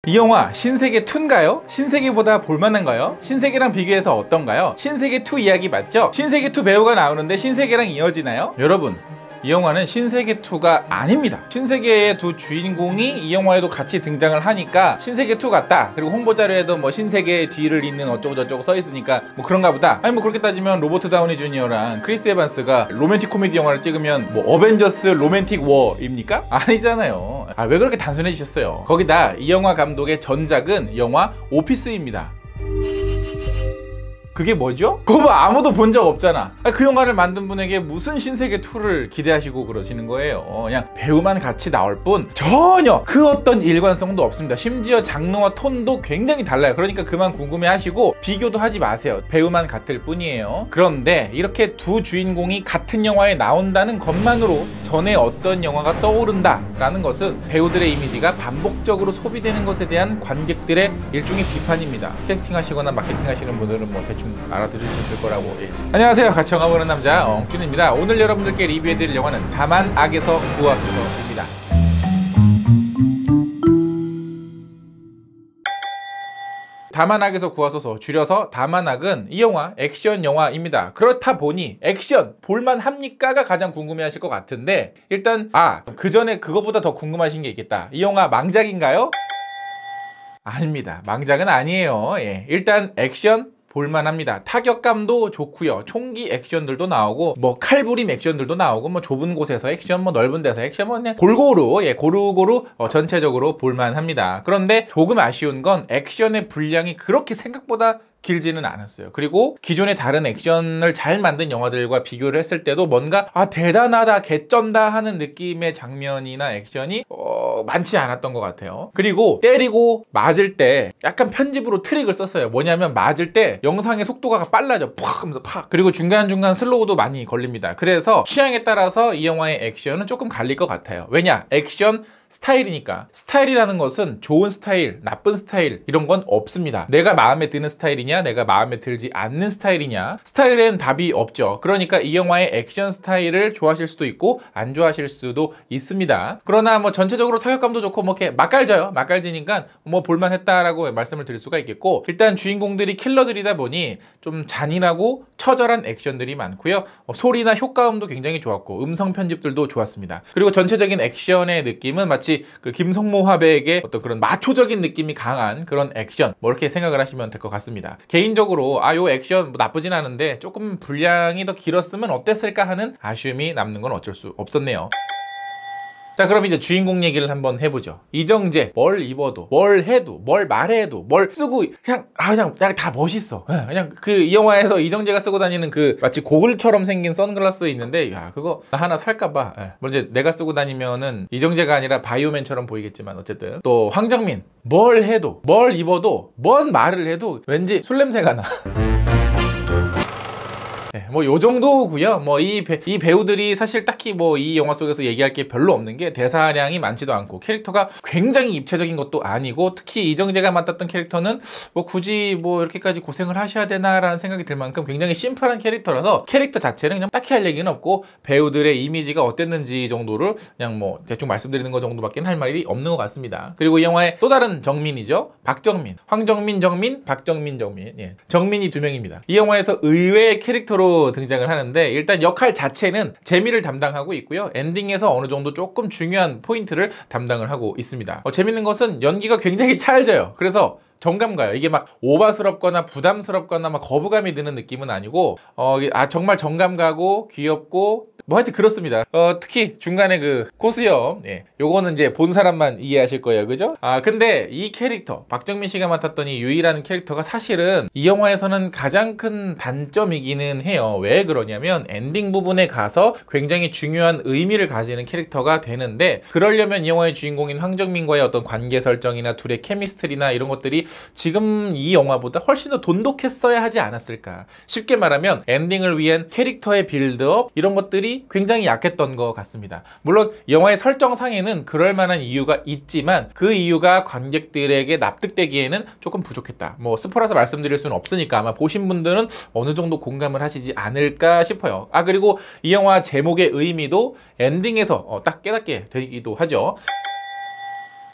이 영화 신세계 2인가요? 신세계보다 볼만한가요? 신세계랑 비교해서 어떤가요? 신세계 2 이야기 맞죠? 신세계 2 배우가 나오는데 신세계랑 이어지나요? 여러분, 이 영화는 신세계 2가 아닙니다. 신세계의 두 주인공이 이 영화에도 같이 등장을 하니까 신세계 2 같다. 그리고 홍보 자료에도 뭐 신세계의 뒤를 잇는 어쩌고 저쩌고 써 있으니까 뭐 그런가 보다. 아니 뭐 그렇게 따지면 로버트 다우니 주니어랑 크리스 에반스가 로맨틱 코미디 영화를 찍으면 뭐 어벤져스 로맨틱 워입니까? 아니잖아요. 왜 그렇게 단순해지셨어요? 거기다 이 영화 감독의 전작은 영화 오피스입니다. 그게 뭐죠? 그거 뭐 아무도 본 적 없잖아. 그 영화를 만든 분에게 무슨 신세계 2를 기대하시고 그러시는 거예요. 그냥 배우만 같이 나올 뿐 전혀 그 어떤 일관성도 없습니다. 심지어 장르와 톤도 굉장히 달라요. 그러니까 그만 궁금해하시고 비교도 하지 마세요. 배우만 같을 뿐이에요. 그런데 이렇게 두 주인공이 같은 영화에 나온다는 것만으로 전에 어떤 영화가 떠오른다 라는 것은 배우들의 이미지가 반복적으로 소비되는 것에 대한 관객들의 일종의 비판입니다. 캐스팅 하시거나 마케팅 하시는 분들은 뭐 대충 알아들으셨을 거라고. 안녕하세요, 같이 영화 보는 남자 엉준입니다. 오늘 여러분들께 리뷰해드릴 영화는 다만 악에서 구하소서입니다. 다만 악에서 구하소서, 줄여서 다만 악은 이 영화 액션 영화입니다. 그렇다 보니 액션 볼만합니까가 가장 궁금해하실 것 같은데, 일단 그 전에 그거보다 더 궁금하신 게 있겠다. 이 영화 망작인가요? 아닙니다. 망작은 아니에요. 일단 액션 볼만합니다. 타격감도 좋고요. 총기 액션들도 나오고 뭐 칼부림 액션들도 나오고 뭐 좁은 곳에서 액션, 뭐 넓은 데서 액션, 뭐 그냥 골고루 고루고루 전체적으로 볼만합니다. 그런데 조금 아쉬운 건 액션의 분량이 그렇게 생각보다 길지는 않았어요. 그리고 기존의 다른 액션을 잘 만든 영화들과 비교를 했을 때도 뭔가 대단하다, 개쩐다 하는 느낌의 장면이나 액션이 많지 않았던 것 같아요. 그리고 때리고 맞을 때 약간 편집으로 트릭을 썼어요. 뭐냐면 맞을 때 영상의 속도가 빨라져. 팍 하면서 팍. 그리고 중간중간 슬로우도 많이 걸립니다. 그래서 취향에 따라서 이 영화의 액션은 조금 갈릴 것 같아요. 왜냐? 액션 스타일이니까. 스타일이라는 것은 좋은 스타일, 나쁜 스타일 이런 건 없습니다. 내가 마음에 드는 스타일이냐, 내가 마음에 들지 않는 스타일이냐, 스타일엔 답이 없죠. 그러니까 이 영화의 액션 스타일을 좋아하실 수도 있고 안 좋아하실 수도 있습니다. 그러나 뭐 전체적으로 타격감도 좋고 뭐 이렇게 맛깔져요. 맛깔지니까 뭐 볼만했다라고 말씀을 드릴 수가 있겠고, 일단 주인공들이 킬러들이다 보니 좀 잔인하고 처절한 액션들이 많고요. 소리나 효과음도 굉장히 좋았고 음성 편집들도 좋았습니다. 그리고 전체적인 액션의 느낌은 마치 그 김성모 화백의 어떤 그런 마초적인 느낌이 강한 그런 액션, 뭐 이렇게 생각을 하시면 될 것 같습니다. 개인적으로 요 액션 뭐 나쁘진 않은데 조금 분량이 더 길었으면 어땠을까 하는 아쉬움이 남는 건 어쩔 수 없었네요. 자, 그럼 이제 주인공 얘기를 한번 해보죠. 이정재, 뭘 입어도, 뭘 해도, 뭘 말해도, 뭘 쓰고, 그냥 다 멋있어. 그냥 이 영화에서 이정재가 쓰고 다니는 그 마치 고글처럼 생긴 선글라스 있는데, 그거 하나 살까봐. 이제 내가 쓰고 다니면은 이정재가 아니라 바이오맨처럼 보이겠지만, 어쨌든. 또 황정민, 뭘 해도, 뭘 입어도, 뭔 말을 해도 왠지 술 냄새가 나. 뭐 요 정도고요. 뭐 이 배우들이 사실 딱히 뭐 이 영화 속에서 얘기할 게 별로 없는 게 대사량이 많지도 않고 캐릭터가 굉장히 입체적인 것도 아니고, 특히 이정재가 맡았던 캐릭터는 뭐 굳이 뭐 이렇게까지 고생을 하셔야 되나라는 생각이 들 만큼 굉장히 심플한 캐릭터라서 캐릭터 자체는 그냥 딱히 할 얘기는 없고 배우들의 이미지가 어땠는지 정도를 그냥 뭐 대충 말씀드리는 것 정도밖에 할 말이 없는 것 같습니다. 그리고 이 영화의 또 다른 정민이죠. 박정민, 황정민 정민, 박정민 정민. 정민이 두 명입니다. 이 영화에서 의외의 캐릭터로 등장을 하는데, 일단 역할 자체는 재미를 담당하고 있고요. 엔딩에서 어느 정도 조금 중요한 포인트를 담당을 하고 있습니다. 재밌는 것은 연기가 굉장히 찰져요. 그래서 정감 가요. 이게 막 오바스럽거나 부담스럽거나 막 거부감이 드는 느낌은 아니고 정말 정감 가고 귀엽고 뭐 하여튼 그렇습니다. 특히 중간에 그 코수염, 요거는 이제 본 사람만 이해하실 거예요. 그죠? 근데 이 캐릭터, 박정민 씨가 맡았던 이 유이라는 캐릭터가 사실은 이 영화에서는 가장 큰 단점이기는 해요. 왜 그러냐면 엔딩 부분에 가서 굉장히 중요한 의미를 가지는 캐릭터가 되는데, 그러려면 이 영화의 주인공인 황정민과의 어떤 관계 설정이나 둘의 케미스트리나 이런 것들이 지금 이 영화보다 훨씬 더 돈독했어야 하지 않았을까. 쉽게 말하면 엔딩을 위한 캐릭터의 빌드업 이런 것들이 굉장히 약했던 것 같습니다. 물론 영화의 설정상에는 그럴 만한 이유가 있지만 그 이유가 관객들에게 납득되기에는 조금 부족했다. 뭐 스포라서 말씀드릴 수는 없으니까 아마 보신 분들은 어느 정도 공감을 하시지 않을까 싶어요. 그리고 이 영화 제목의 의미도 엔딩에서 딱 깨닫게 되기도 하죠.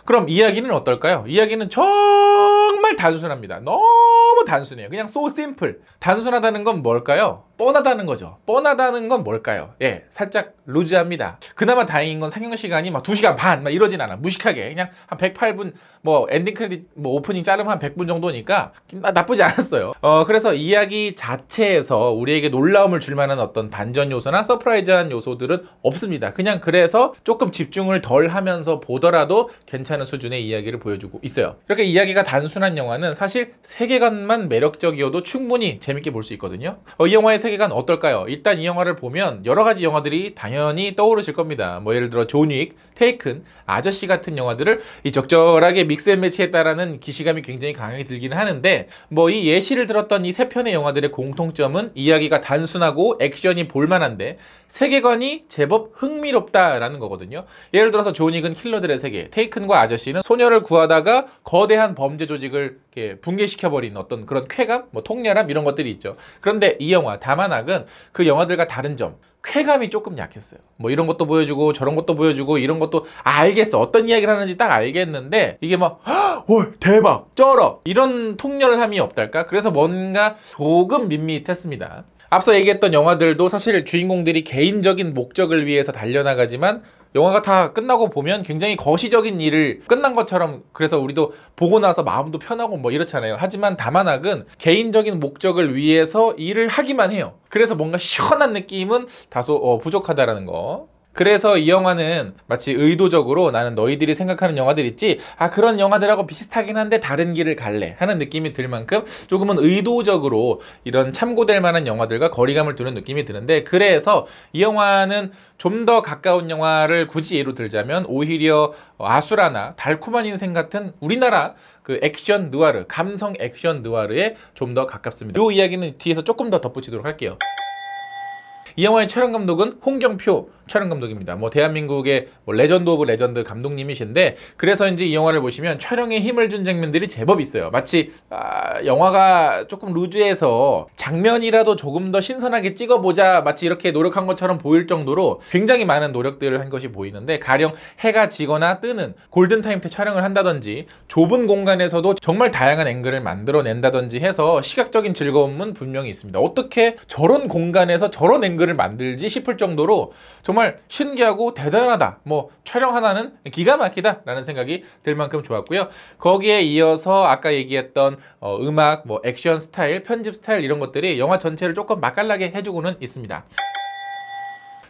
그럼 이야기는 어떨까요? 이야기는 정말 단순합니다. 너무 단순해요. 그냥 so simple. 단순하다는 건 뭘까요? 뻔하다는 거죠. 뻔하다는 건 뭘까요? 예, 살짝 루즈합니다. 그나마 다행인 건 상영 시간이 막 2시간 반 막 이러진 않아. 무식하게 그냥 한 108분 뭐 엔딩 크레딧 뭐 오프닝 자르면 한 100분 정도니까 나쁘지 않았어요. 그래서 이야기 자체에서 우리에게 놀라움을 줄 만한 어떤 반전 요소나 서프라이즈한 요소들은 없습니다. 그냥 그래서 조금 집중을 덜 하면서 보더라도 괜찮은 수준의 이야기를 보여주고 있어요. 이렇게 이야기가 단순한 영화는 사실 세계관만 매력적이어도 충분히 재밌게 볼 수 있거든요. 이 영화의 세계관 어떨까요? 일단 이 영화를 보면 여러 가지 영화들이 당연히 떠오르실 겁니다. 뭐 예를 들어 존 윅, 테이큰, 아저씨 같은 영화들을 이 적절하게 믹스앤매치했다라는 기시감이 굉장히 강하게 들기는 하는데 뭐 이 예시를 들었던 이 세 편의 영화들의 공통점은 이야기가 단순하고 액션이 볼만한데 세계관이 제법 흥미롭다라는 거거든요. 예를 들어서 존 윅은 킬러들의 세계, 테이큰과 아저씨는 소녀를 구하다가 거대한 범죄 조직을 이렇게 붕괴시켜버린 어떤 그런 쾌감, 뭐 통렬함 이런 것들이 있죠. 그런데 이 영화 다만악은 그 영화들과 다른 점, 쾌감이 조금 약했어요. 뭐 이런 것도 보여주고 저런 것도 보여주고 이런 것도 알겠어. 어떤 이야기를 하는지 딱 알겠는데 이게 막 와, 대박, 쩔어 이런 통렬함이 없달까? 그래서 뭔가 조금 밋밋했습니다. 앞서 얘기했던 영화들도 사실 주인공들이 개인적인 목적을 위해서 달려나가지만 영화가 다 끝나고 보면 굉장히 거시적인 일을 끝난 것처럼 그래서 우리도 보고 나서 마음도 편하고 뭐 이렇잖아요. 하지만 다만악은 개인적인 목적을 위해서 일을 하기만 해요. 그래서 뭔가 시원한 느낌은 다소 부족하다라는 거. 그래서 이 영화는 마치 의도적으로 나는 너희들이 생각하는 영화들 있지? 그런 영화들하고 비슷하긴 한데 다른 길을 갈래 하는 느낌이 들 만큼 조금은 의도적으로 이런 참고될 만한 영화들과 거리감을 두는 느낌이 드는데 그래서 이 영화는 좀 더 가까운 영화를 굳이 예로 들자면 오히려 아수라나 달콤한 인생 같은 우리나라 그 액션 느와르, 감성 액션 느와르에 좀 더 가깝습니다. 이 이야기는 뒤에서 조금 더 덧붙이도록 할게요. 이 영화의 촬영 감독은 홍경표 촬영 감독입니다. 뭐 대한민국의 뭐 레전드 오브 레전드 감독님이신데 그래서인지 이 영화를 보시면 촬영에 힘을 준 장면들이 제법 있어요. 마치 영화가 조금 루즈해서 장면이라도 조금 더 신선하게 찍어보자 마치 이렇게 노력한 것처럼 보일 정도로 굉장히 많은 노력들을 한 것이 보이는데 가령 해가 지거나 뜨는 골든타임 때 촬영을 한다든지 좁은 공간에서도 정말 다양한 앵글을 만들어낸다든지 해서 시각적인 즐거움은 분명히 있습니다. 어떻게 저런 공간에서 저런 앵글을 만들지 싶을 정도로 정말 신기하고 대단하다. 뭐 촬영 하나는 기가 막히다 라는 생각이 들 만큼 좋았고요. 거기에 이어서 아까 얘기했던 음악, 뭐 액션 스타일, 편집 스타일 이런 것들이 영화 전체를 조금 맛깔나게 해주고는 있습니다.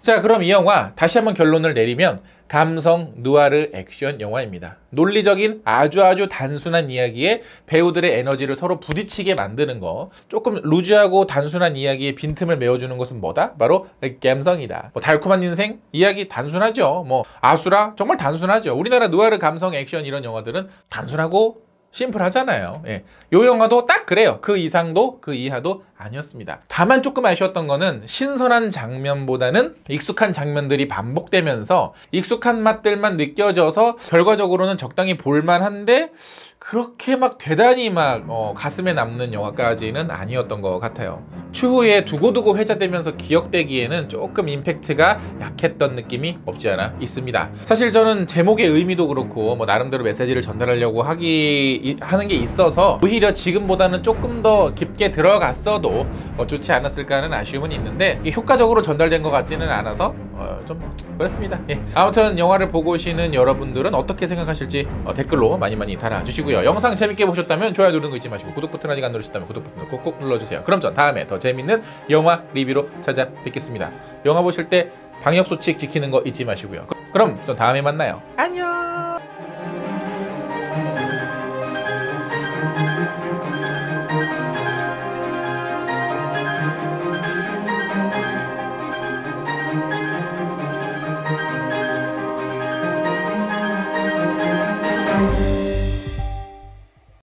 자, 그럼 이 영화 다시 한번 결론을 내리면 감성 누아르 액션 영화입니다. 논리적인 아주 단순한 이야기에 배우들의 에너지를 서로 부딪히게 만드는 거, 조금 루즈하고 단순한 이야기에 빈틈을 메워주는 것은 뭐다? 바로 감성이다. 뭐 달콤한 인생? 이야기 단순하죠. 뭐 아수라? 정말 단순하죠. 우리나라 누아르 감성 액션 이런 영화들은 단순하고 심플하잖아요. 예. 요 영화도 딱 그래요. 그 이상도 그 이하도 아니었습니다. 다만 조금 아쉬웠던 거는 신선한 장면보다는 익숙한 장면들이 반복되면서 익숙한 맛들만 느껴져서 결과적으로는 적당히 볼만한데 그렇게 막 대단히 막 가슴에 남는 영화까지는 아니었던 것 같아요. 추후에 두고두고 회자되면서 기억되기에는 조금 임팩트가 약했던 느낌이 없지 않아 있습니다. 사실 저는 제목의 의미도 그렇고 뭐 나름대로 메시지를 전달하려고 하는 게 있어서 오히려 지금보다는 조금 더 깊게 들어갔어도 좋지 않았을까 하는 아쉬움은 있는데 효과적으로 전달된 것 같지는 않아서 좀 그렇습니다. 예. 아무튼 영화를 보고 오시는 여러분들은 어떻게 생각하실지 댓글로 많이 달아주시고요. 영상 재밌게 보셨다면 좋아요 누르는 거 잊지 마시고 구독 버튼 아직 안 누르셨다면 구독 버튼 꾹꾹 눌러주세요. 그럼 전 다음에 더 재밌는 영화 리뷰로 찾아뵙겠습니다. 영화 보실 때 방역수칙 지키는 거 잊지 마시고요. 그럼 전 다음에 만나요. 안녕.